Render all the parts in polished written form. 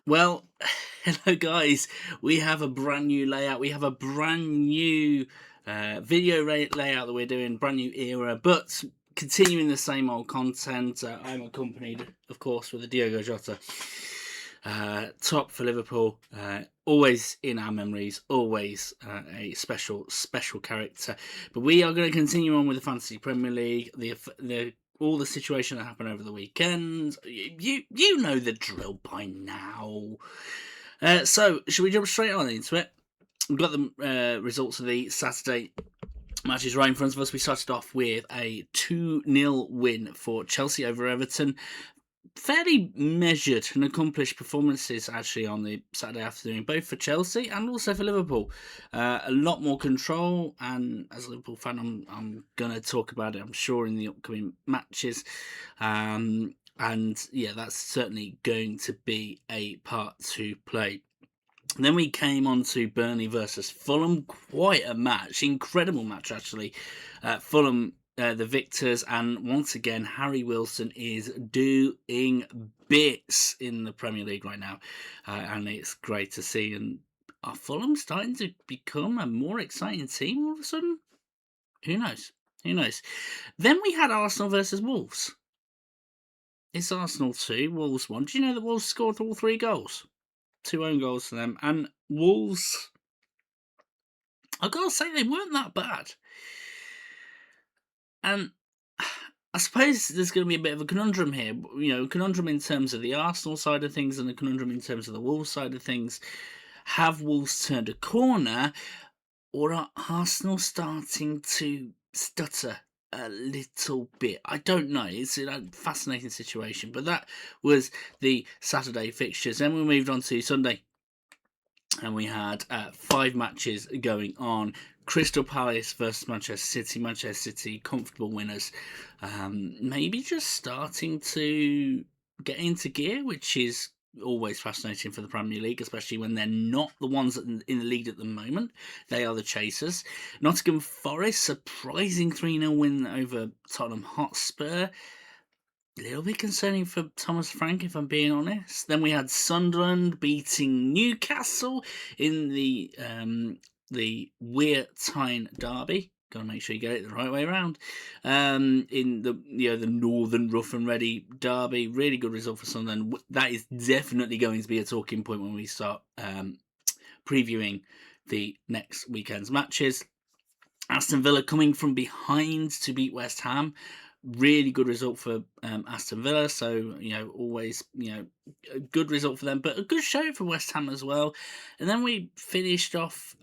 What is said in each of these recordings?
Well, hello guys. We have a brand new layout. We have a brand new video layout that we're doing, brand new era, but continuing the same old content. I'm accompanied, of course, with the Diogo Jota. Top for Liverpool, always in our memories, always a special character. But we are going to continue on with the Fantasy Premier League, the all the situation that happened over the weekend. You know the drill by now. So should we jump straight on into it? We've got the results of the Saturday matches right in front of us. We started off with a 2-0 win for Chelsea over Everton. Fairly measured and accomplished performances actually on the Saturday afternoon, both for Chelsea and also for Liverpool. A lot more control, and as a Liverpool fan, I'm gonna talk about it, I'm sure, in the upcoming matches. And yeah, that's certainly going to be a part to play. And then we came on to Burnley versus Fulham. Quite a match, incredible match actually. Fulham, the victors, and once again, Harry Wilson is doing bits in the Premier League right now, and it's great to see. And are Fulham starting to become a more exciting team all of a sudden? Who knows? Who knows? Then we had Arsenal versus Wolves. It's Arsenal 2, Wolves 1. Do you know that Wolves scored all 3 goals? 2 own goals for them. And Wolves, I've got to say, they weren't that bad. And I suppose there's going to be a bit of a conundrum here. Conundrum in terms of the Arsenal side of things and a conundrum in terms of the Wolves side of things. Have Wolves turned a corner, or are Arsenal starting to stutter a little bit? I don't know. It's a fascinating situation. But that was the Saturday fixtures. Then we moved on to Sunday, and we had 5 matches going on. Crystal Palace versus Manchester City. Manchester City, comfortable winners. Maybe just starting to get into gear, which is always fascinating for the Premier League, especially when they're not the ones in the lead at the moment. They are the chasers. Nottingham Forest, surprising 3-0 win over Tottenham Hotspur. A little bit concerning for Thomas Frank, if I'm being honest. Then we had Sunderland beating Newcastle in the Weir Tyne derby. Got to make sure you get it the right way around. In the Northern Rough and Ready derby, really good result for Sunderland. That is definitely going to be a talking point when we start previewing the next weekend's matches. Aston Villa coming from behind to beat West Ham. Really good result for Aston Villa, so always a good result for them, but a good show for West Ham as well. And then we finished off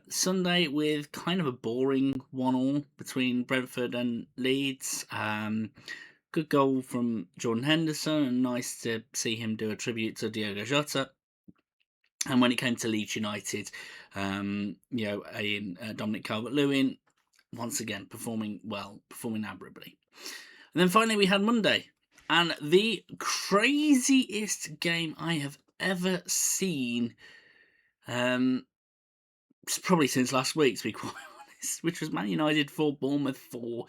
Sunday with kind of a boring 1-1 between Brentford and Leeds. Good goal from Jordan Henderson, and nice to see him do a tribute to Diogo Jota. And when it came to Leeds United, Dominic Calvert-Lewin, once again, performing well, performing admirably. And then finally we had Monday, and the craziest game I have ever seen, probably since last week, to be quite honest, which was Man United 4, Bournemouth 4.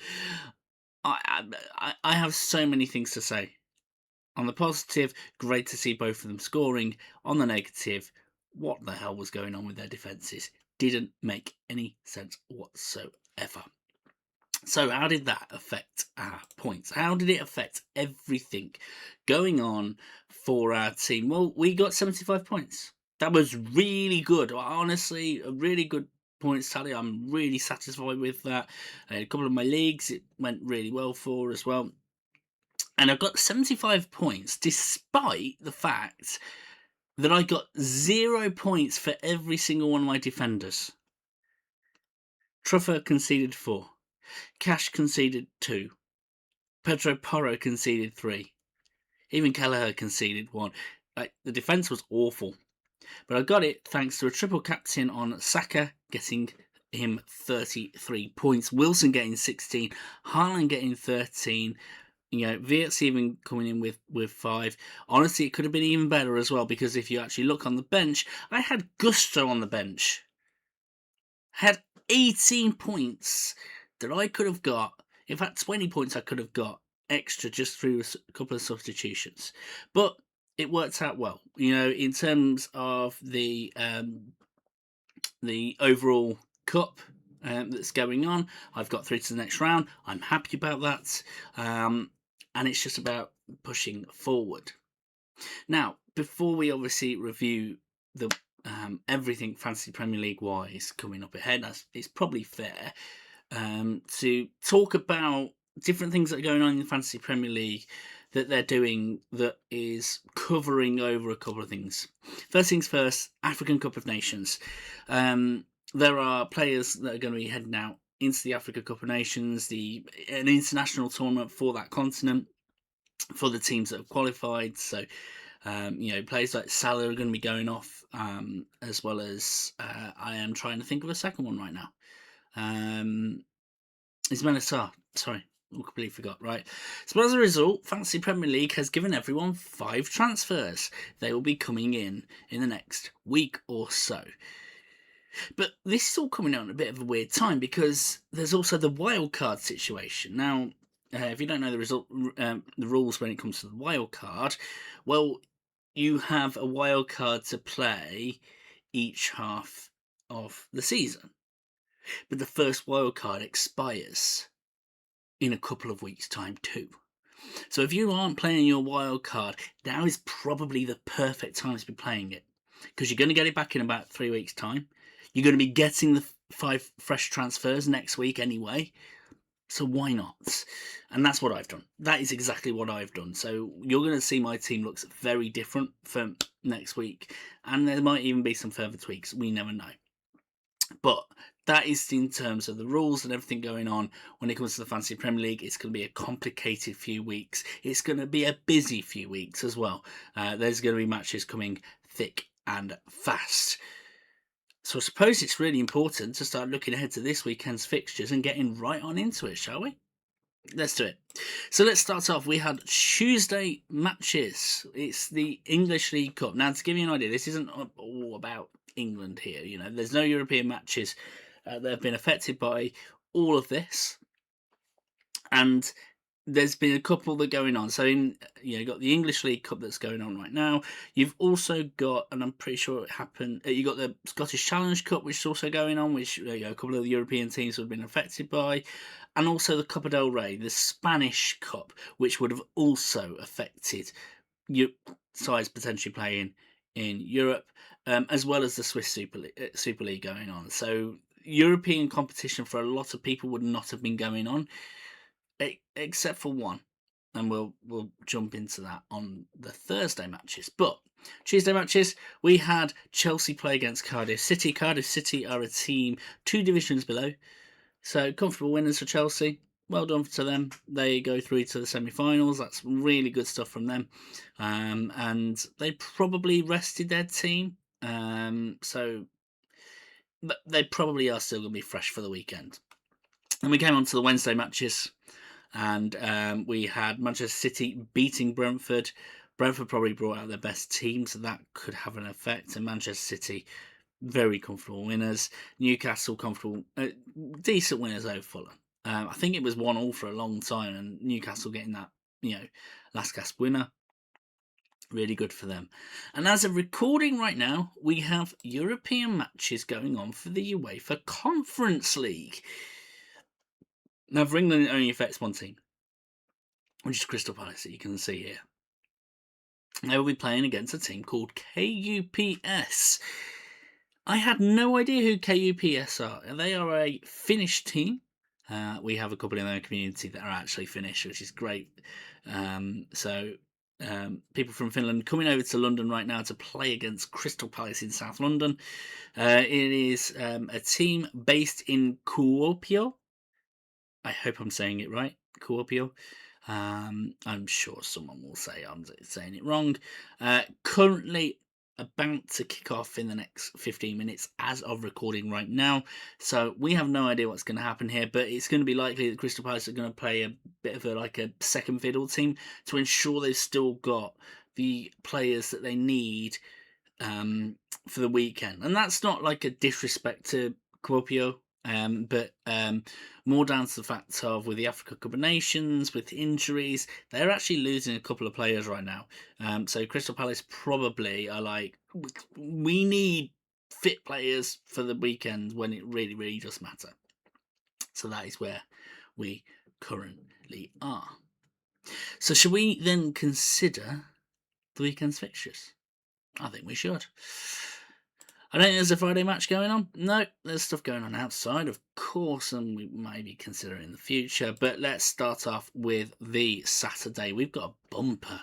I have so many things to say. On the positive, great to see both of them scoring. On the negative, what the hell was going on with their defences? Didn't make any sense whatsoever. So how did that affect our points? How did it affect everything going on for our team? Well, we got 75 points. That was really good. Honestly, a really good points tally. I'm really satisfied with that. A couple of my leagues, it went really well for as well. And I've got 75 points despite the fact that I got 0 points for every single one of my defenders. Truffer conceded 4. Cash conceded 2. Pedro Porro conceded 3. Even Kelleher conceded 1. The defence was awful. But I got it thanks to a triple captain on Saka, getting him 33 points. Wilson getting 16. Haaland getting 13. Wirtz even coming in with 5. Honestly, it could have been even better as well, because if you actually look on the bench, I had Gusto on the bench. I had 18 points that I could have got. In fact, 20 points I could have got extra just through a couple of substitutions. But it worked out well. In terms of the overall cup that's going on, I've got through to the next round. I'm happy about that, and it's just about pushing forward. Now, before we obviously review the everything Fantasy Premier League wise coming up ahead, it's probably fair to talk about different things that are going on in the Fantasy Premier League that they're doing that is covering over a couple of things. First things first, African Cup of Nations. There are players that are going to be heading out into the Africa Cup of Nations, an international tournament for that continent, for the teams that have qualified. So, players like Salah are going to be going off, as well as I am trying to think of a second one right now. Ismail Assar, sorry, I completely forgot, right? So as a result, Fantasy Premier League has given everyone 5 transfers. They will be coming in the next week or so. But this is all coming out in a bit of a weird time because there's also the wildcard situation. Now, if you don't know the rules when it comes to the wildcard, well, you have a wildcard to play each half of the season. But the first wildcard expires in a couple of weeks' time too. So if you aren't playing your wildcard, now is probably the perfect time to be playing it, because you're going to get it back in about 3 weeks' time. You're going to be getting the 5 fresh transfers next week anyway, so why not? And that's what I've done. That is exactly what I've done. So you're going to see my team looks very different for next week, and there might even be some further tweaks. We never know. But that is in terms of the rules and everything going on when it comes to the Fantasy Premier League. It's going to be a complicated few weeks. It's going to be a busy few weeks as well. There's going to be matches coming thick and fast. So I suppose it's really important to start looking ahead to this weekend's fixtures and getting right on into it, shall we? Let's do it. So let's start off. We had Tuesday matches. It's the English League Cup. Now, to give you an idea, this isn't all about England here. There's no European matches that have been affected by all of this. And there's been a couple that are going on. So you've got the English League Cup that's going on right now. You've also got, and I'm pretty sure it happened, you got the Scottish Challenge Cup, which is also going on, which a couple of the European teams have been affected by, and also the Copa del Rey, the Spanish Cup, which would have also affected sides potentially playing in Europe, as well as the Swiss Super League going on. So European competition for a lot of people would not have been going on, except for one, and we'll jump into that on the Thursday matches. But Tuesday matches, we had Chelsea play against Cardiff City. Cardiff City are a team 2 divisions below, so comfortable winners for Chelsea. Well done to them. They go through to the semi-finals. That's really good stuff from them, and they probably rested their team, so they probably are still going to be fresh for the weekend. And we came on to the Wednesday matches, and we had Manchester City beating Brentford. Brentford probably brought out their best team, so that could have an effect. And Manchester City, very comfortable winners. Newcastle, comfortable, decent winners over Fulham. I think it was 1-1 for a long time, and Newcastle getting that, last gasp winner. Really good for them. And as of recording right now, we have European matches going on for the UEFA Conference League. Now, for England, it only affects one team, which is Crystal Palace, that you can see here. They will be playing against a team called KUPS. I had no idea who KUPS are. They are a Finnish team. We have a couple in our community that are actually Finnish, which is great. People from Finland coming over to London right now to play against Crystal Palace in South London. It is a team based in Kuopio. I hope I'm saying it right, Kuopio. I'm sure someone will say I'm saying it wrong. Currently about to kick off in the next 15 minutes as of recording right now. So we have no idea what's going to happen here, but it's going to be likely that Crystal Palace are going to play a bit of a second fiddle team to ensure they've still got the players that they need for the weekend. And that's not like a disrespect to Kuopio. But more down to the fact of with the Africa Cup of Nations, with injuries, they're actually losing a couple of players right now. So Crystal Palace probably are like, we need fit players for the weekend when it really, really does matter. So that is where we currently are. So should we then consider the weekend's fixtures? I think we should. I don't think there's a Friday match going on. No, there's stuff going on outside, of course, and we may be considering in the future. But let's start off with the Saturday. We've got a bumper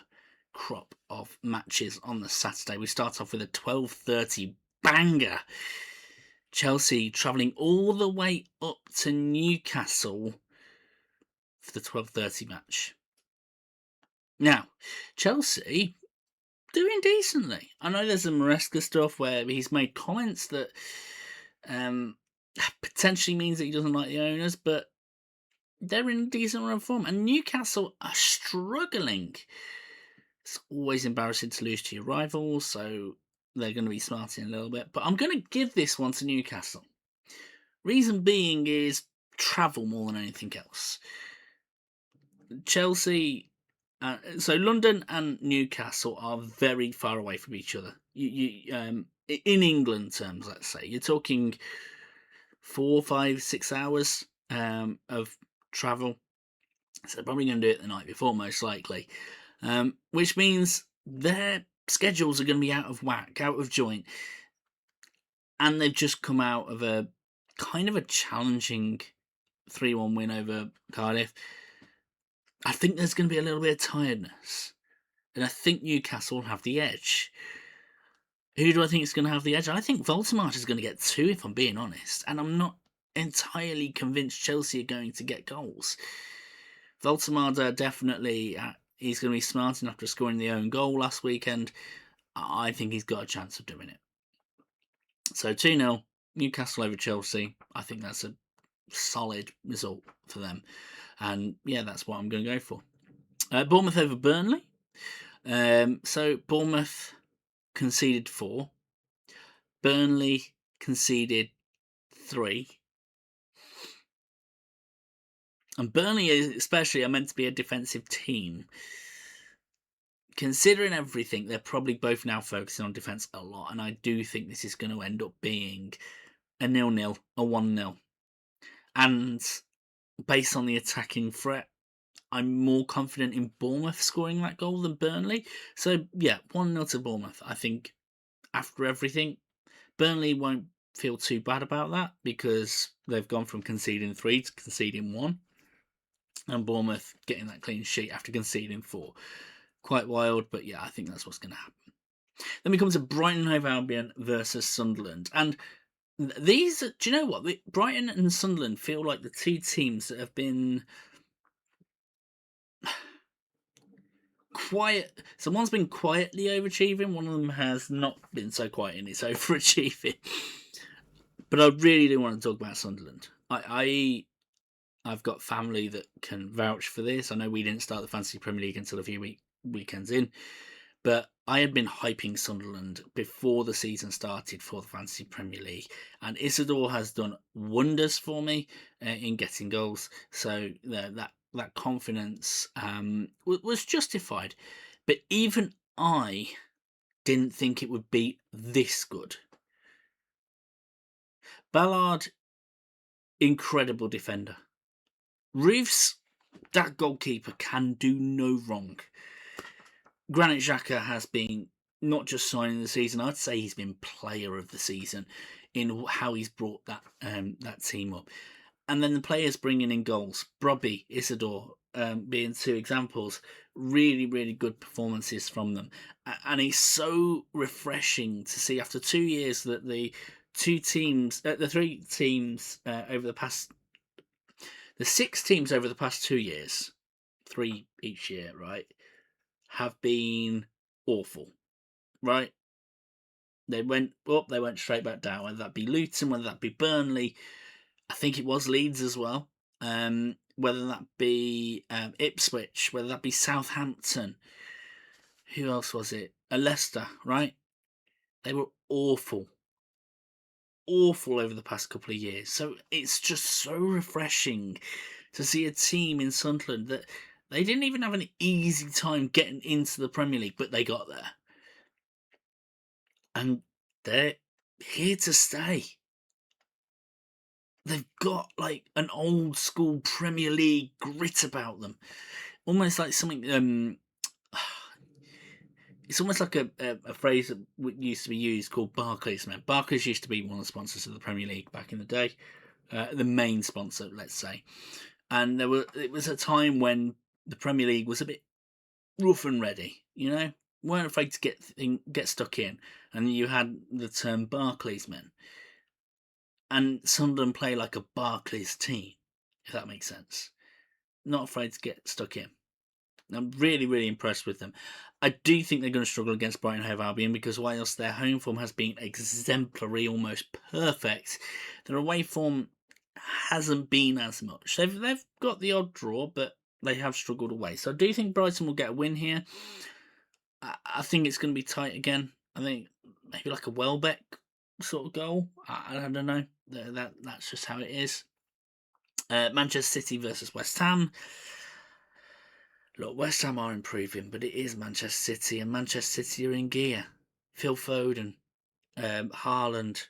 crop of matches on the Saturday. We start off with a 12:30 banger. Chelsea travelling all the way up to Newcastle for the 12:30 match. Now, Chelsea doing decently. I know there's some Maresca stuff where he's made comments that potentially means that he doesn't like the owners, but they're in decent run form. And Newcastle are struggling. It's always embarrassing to lose to your rivals, so they're going to be smarting a little bit. But I'm going to give this one to Newcastle. Reason being is travel more than anything else. Chelsea, so London and Newcastle are very far away from each other. In England terms, let's say you're talking 4, 5, 6 hours of travel. So they're probably going to do it the night before, most likely, which means their schedules are going to be out of whack, out of joint, and they've just come out of a kind of a challenging 3-1 win over Cardiff. I think there's going to be a little bit of tiredness, and I think Newcastle will have the edge. Who do I think is going to have the edge? I think Voldemort is going to get 2, if I'm being honest, and I'm not entirely convinced Chelsea are going to get goals. Voldemort definitely, he's going to be smart enough to scoring the own goal last weekend. I think he's got a chance of doing it. So 2-0, Newcastle over Chelsea. I think that's a solid result for them. And yeah, that's what I'm going to go for. Bournemouth over Burnley. So Bournemouth conceded 4. Burnley conceded 3. And Burnley especially are meant to be a defensive team. Considering everything, they're probably both now focusing on defence a lot. And I do think this is going to end up being a 0-0, a 1-0. And based on the attacking threat, I'm more confident in Bournemouth scoring that goal than Burnley. So, yeah, 1-0 to Bournemouth. I think after everything, Burnley won't feel too bad about that because they've gone from conceding 3 to conceding 1. And Bournemouth getting that clean sheet after conceding 4. Quite wild, but yeah, I think that's what's going to happen. Then we come to Brighton Hove Albion versus Sunderland. And these, do you know what? Brighton and Sunderland feel like the two teams that have been quiet. So one's been quietly overachieving, one of them has not been so quiet in its overachieving. But I really do want to talk about Sunderland. I've got family that can vouch for this. I know we didn't start the Fantasy Premier League until a few weekends in, but I had been hyping Sunderland before the season started for the Fantasy Premier League, and Isidore has done wonders for me in getting goals. So that confidence was justified. But even I didn't think it would be this good. Ballard, incredible defender. Reeves, that goalkeeper, can do no wrong. Granit Xhaka has been not just signing the season, I'd say he's been player of the season in how he's brought that team up. And then the players bringing in goals. Brobby, Isidore being 2 examples. Really, really good performances from them. And it's so refreshing to see after 2 years that the 3 teams over the past... The 6 teams over the past 2 years, 3 each year, right, have been awful, right? They went up, they went straight back down, whether that be Luton, whether that be Burnley, I think it was Leeds as well, whether that be Ipswich, whether that be Southampton, who else was it? Leicester, right? They were awful. awful over the past couple of years. So it's just so refreshing to see a team in Sunderland that they didn't even have an easy time getting into the Premier League, but they got there. And they're here to stay. They've got like an old school Premier League grit about them. Almost like something it's almost like a phrase that used to be used called Barclays, man. Barclays used to be one of the sponsors of the Premier League back in the day, the main sponsor, let's say. And it was a time when the Premier League was a bit rough and ready, weren't afraid to get stuck in, and you had the term Barclays men, and Sunderland play like a Barclays team, if that makes sense. Not afraid to get stuck in. I'm really, really impressed with them. I do think they're going to struggle against Brighton Hove Albion because whilst their home form has been exemplary, almost perfect, their away form hasn't been as much. They've got the odd draw, but they have struggled away. So I do think Brighton will get a win here. I think it's going to be tight again. I think maybe like a Welbeck sort of goal. I don't know. That's just how it is. Manchester City versus West Ham. Look, West Ham are improving, but it is Manchester City, and Manchester City are in gear. Phil Foden, Haaland,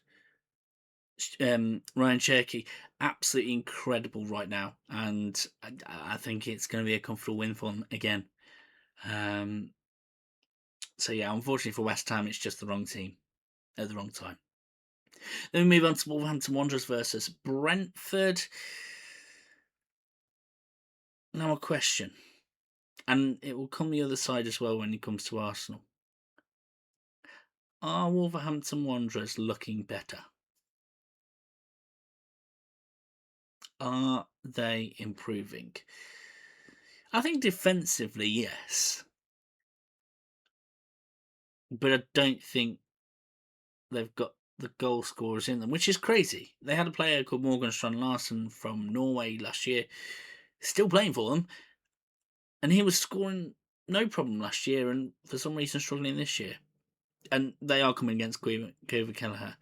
Ryan Cherky, absolutely incredible right now, and I think it's going to be a comfortable win for them again. So yeah, unfortunately for West Ham, it's just the wrong team at the wrong time. Then we move on to Wolverhampton Wanderers versus Brentford. Now a question, and it will come the other side as well when it comes to Arsenal. Are Wolverhampton Wanderers looking better? Are they improving? I think defensively, yes. But I don't think they've got the goal scorers in them, which is crazy. They had a player called Morgan Strand Larsen from Norway last year, still playing for them, and he was scoring no problem last year and for some reason struggling this year. And they are coming against Caoimhe Kelleher.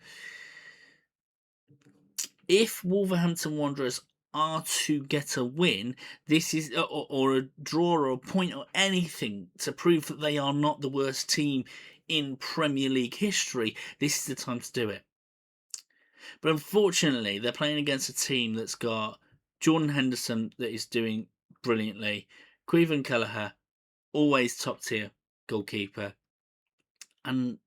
If Wolverhampton Wanderers are to get a win, this is or a draw or a point or anything to prove that they are not the worst team in Premier League history, this is the time to do it. But unfortunately, they're playing against a team that's got Jordan Henderson that is doing brilliantly, Caoimhe Kelleher, always top tier goalkeeper, and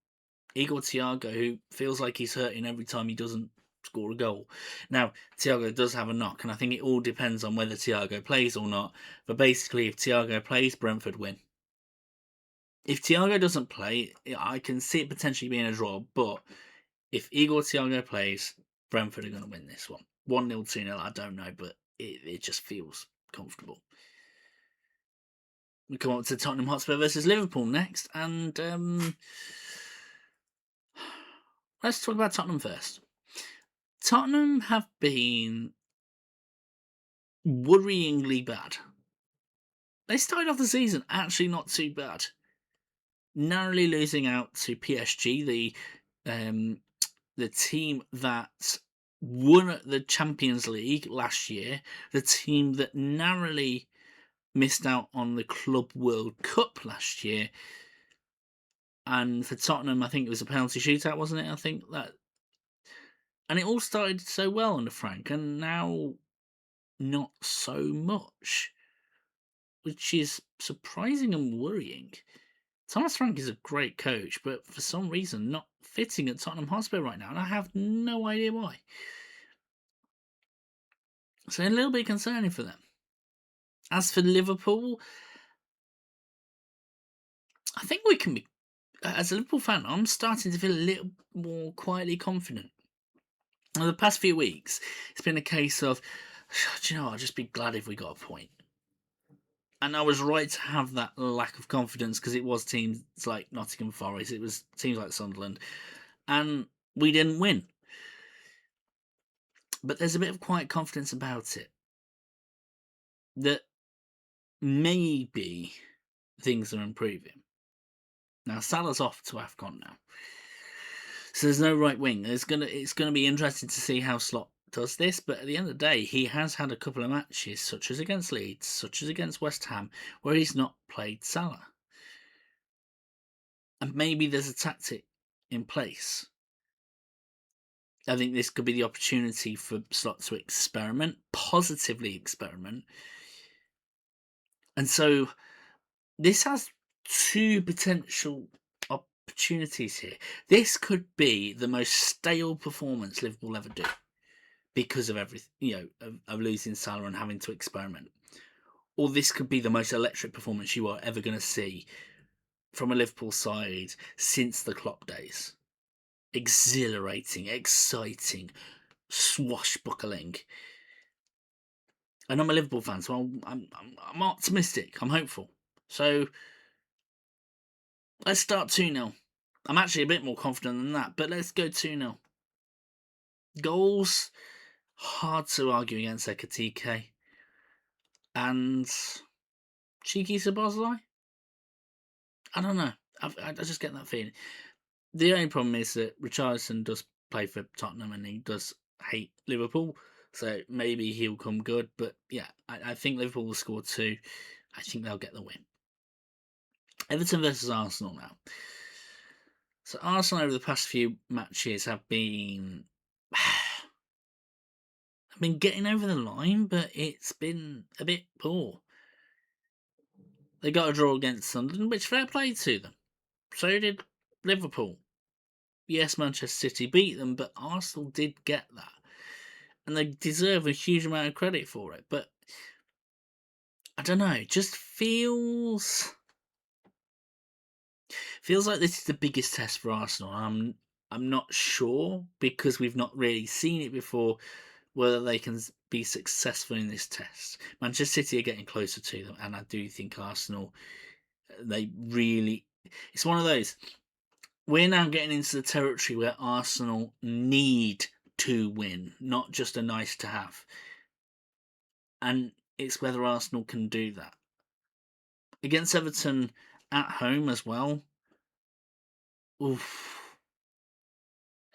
Igor Thiago, who feels like he's hurting every time he doesn't score a goal. Now, Thiago does have a knock, and I think it all depends on whether Thiago plays or not. But basically, if Thiago plays, Brentford win. If Thiago doesn't play, I can see it potentially being a draw, but if Igor Thiago plays, Brentford are going to win this one. 1-0, 2-0, I don't know, but it just feels comfortable. We come on to Tottenham Hotspur versus Liverpool next, and let's talk about Tottenham first. Tottenham have been worryingly bad. They started off the season actually not too bad, narrowly losing out to PSG, the team that won the Champions League last year, the team that narrowly missed out on the Club World Cup last year. And for Tottenham, I think it was a penalty shootout, wasn't it? I think that. And it all started so well under Frank, and now not so much, which is surprising and worrying. Thomas Frank is a great coach, but for some reason not fitting at Tottenham Hotspur right now, and I have no idea why. So a little bit concerning for them. As for Liverpool, I think we can be, as a Liverpool fan, I'm starting to feel a little more quietly confident. Now, the past few weeks, it's been a case of, do you know, I'll just be glad if we got a point. And I was right to have that lack of confidence because it was teams like Nottingham Forest, it was teams like Sunderland, and we didn't win. But there's a bit of quiet confidence about it. That maybe things are improving. Now, Salah's off to AFCON now. So there's no right wing. It's gonna be interesting to see how Slot does this, but at the end of the day, he has had a couple of matches, such as against Leeds, such as against West Ham, where he's not played Salah. And maybe there's a tactic in place. I think this could be the opportunity for Slot to experiment, positively experiment. And so this has two potential opportunities here. This could be the most stale performance Liverpool ever do because of everything, of losing Salah and having to experiment. Or this could be the most electric performance you are ever going to see from a Liverpool side since the Klopp days. Exhilarating, exciting, swashbuckling. And I'm a Liverpool fan, so I'm optimistic. I'm hopeful. So let's start 2-0. I'm actually a bit more confident than that, but let's go 2-0. Goals, hard to argue against Ekatike. And cheeky Szoboszlai? I don't know. I just get that feeling. The only problem is that Richarlison does play for Tottenham and he does hate Liverpool, so maybe he'll come good. But yeah, I think Liverpool will score 2. I think they'll get the win. Everton versus Arsenal now. So Arsenal over the past few matches have been getting over the line, but it's been a bit poor. They got a draw against Sunderland, which fair play to them. So did Liverpool. Yes, Manchester City beat them, but Arsenal did get that. And they deserve a huge amount of credit for it. But I don't know, it just feels like this is the biggest test for Arsenal. I'm not sure, because we've not really seen it before, whether they can be successful in this test. Manchester City are getting closer to them, and I do think Arsenal, it's one of those. We're now getting into the territory where Arsenal need to win, not just a nice to have. And it's whether Arsenal can do that. Against Everton at home as well. Oof.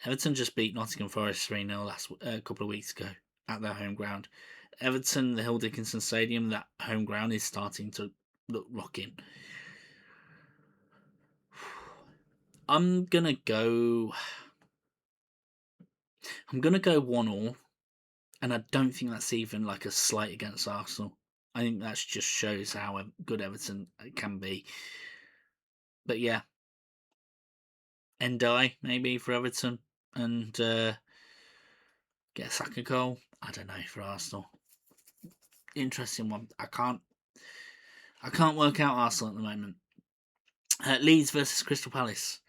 Everton just beat Nottingham Forest 3-0 a couple of weeks ago at their home ground. Everton, the Hill Dickinson Stadium, that home ground is starting to look rocking. I'm gonna go 1-1, and I don't think that's even like a slight against Arsenal. I think that just shows how good Everton can be. But yeah, Endai maybe for Everton, and get a Saka goal. I don't know, for Arsenal. Interesting one. I can't work out Arsenal at the moment. Leeds versus Crystal Palace.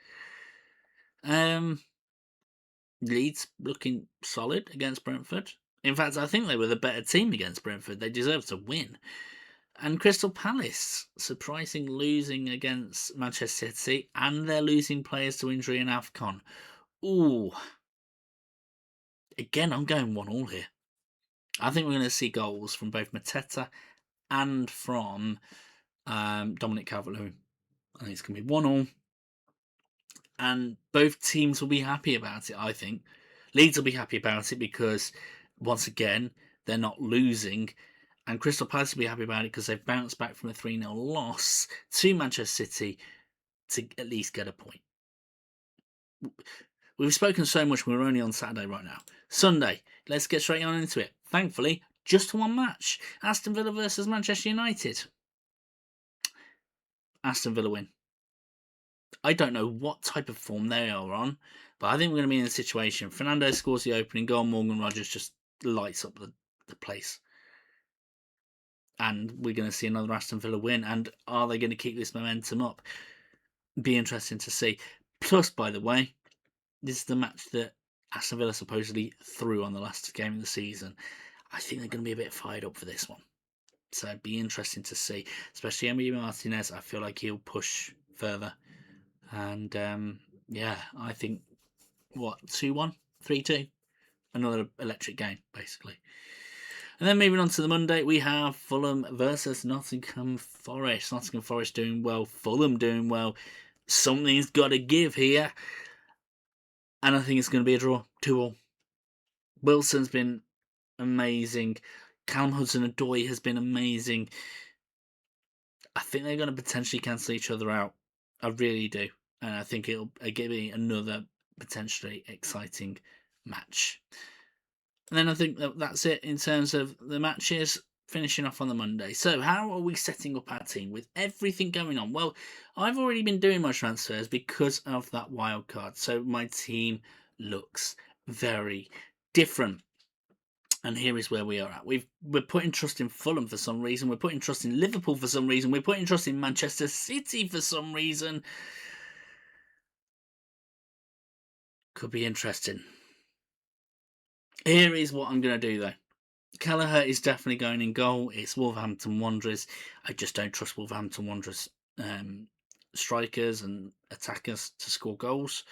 Leeds looking solid against Brentford. In fact, I think they were the better team against Brentford. They deserved to win. And Crystal Palace, surprising, losing against Manchester City, and they're losing players to injury in AFCON. Ooh. Again, I'm going 1-1 here. I think we're going to see goals from both Mateta and from Dominic Calvert-Lewin. I think it's going to be 1-1. And both teams will be happy about it, I think. Leeds will be happy about it because, once again, they're not losing. And Crystal Palace will be happy about it because they've bounced back from a 3-0 loss to Manchester City to at least get a point. We've spoken so much, we're only on Saturday right now. Sunday, let's get straight on into it. Thankfully, just one match. Aston Villa versus Manchester United. Aston Villa win. I don't know what type of form they are on, but I think we're going to be in a situation. Fernando scores the opening goal, Morgan Rogers just lights up the place. And we're going to see another Aston Villa win. And are they going to keep this momentum up? Be interesting to see. Plus, by the way, this is the match that Aston Villa supposedly threw on the last game of the season. I think they're going to be a bit fired up for this one. So it'd be interesting to see. Especially Emi Martinez. I feel like he'll push further. And yeah, I think 2-1, 3-2, another electric game basically. And then moving on to the Monday, we have Fulham versus Nottingham Forest. Nottingham Forest doing well, Fulham doing well. Something's got to give here. And I think it's going to be a draw, 2-2. Wilson's been amazing. Callum Hudson-Odoi has been amazing. I think they're going to potentially cancel each other out. I really do. And I think it'll give me another potentially exciting match. And then I think that's it in terms of the matches. Finishing off on the Monday. So how are we setting up our team with everything going on? Well, I've already been doing my transfers because of that wild card. So my team looks very different. And here is where we are at. We're putting trust in Fulham for some reason. We're putting trust in Liverpool for some reason. We're putting trust in Manchester City for some reason. Could be interesting. Here is what I'm going to do, though. Kelleher is definitely going in goal. It's Wolverhampton Wanderers. I just don't trust Wolverhampton Wanderers strikers and attackers to score goals.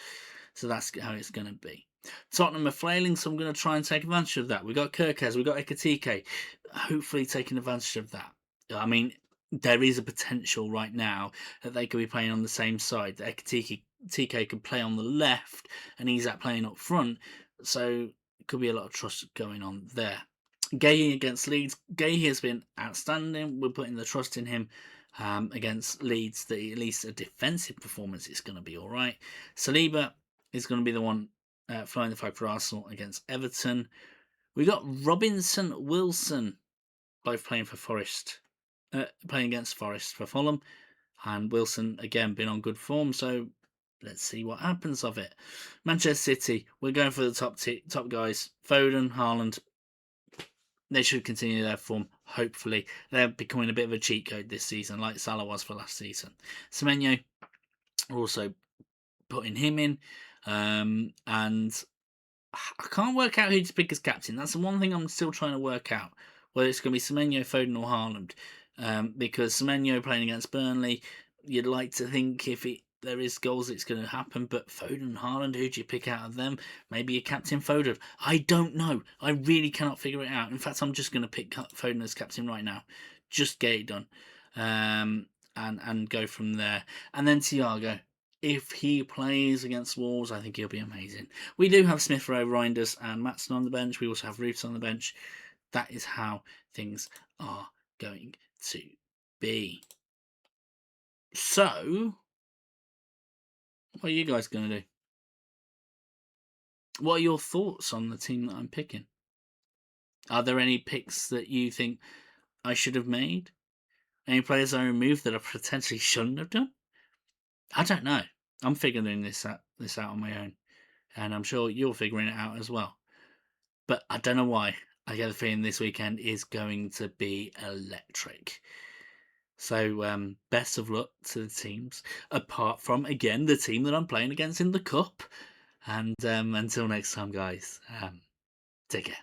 So that's how it's going to be. Tottenham are flailing, so I'm going to try and take advantage of that. We've got Kirkes, we've got Ekatike, hopefully taking advantage of that. I mean, there is a potential right now that they could be playing on the same side. Ekatike could play on the left and he's at playing up front. So it could be a lot of trust going on there. Gahey against Leeds. Gahey has been outstanding. We're putting the trust in him against Leeds that at least a defensive performance is going to be all right. Saliba is going to be the one flying the flag for Arsenal against Everton. We got Robinson Wilson both playing for Forest, playing against Forest for Fulham, and Wilson again been on good form. So let's see what happens of it. Manchester City, we're going for the top guys: Foden, Haaland. They should continue their form, hopefully. They're becoming a bit of a cheat code this season, like Salah was for last season. Semenyo, also putting him in. And I can't work out who to pick as captain. That's the one thing I'm still trying to work out. Whether it's going to be Semenyo, Foden or Haaland. Because Semenyo playing against Burnley, you'd like to think if there is goals, it's going to happen. But Foden and Haaland, who do you pick out of them? Maybe a captain Foden. I don't know. I really cannot figure it out. In fact, I'm just going to pick Foden as captain right now. Just get it done. And go from there. And then Thiago. If he plays against Wolves, I think he'll be amazing. We do have Smith Rowe, Reinders, and Maatson on the bench. We also have Roofs on the bench. That is how things are going to be. So, what are you guys going to do? What are your thoughts on the team that I'm picking? Are there any picks that you think I should have made? Any players I removed that I potentially shouldn't have done? I don't know. I'm figuring this out on my own. And I'm sure you're figuring it out as well. But I don't know why. I get the feeling this weekend is going to be electric. So best of luck to the teams, apart from, again, the team that I'm playing against in the Cup. And until next time, guys, take care.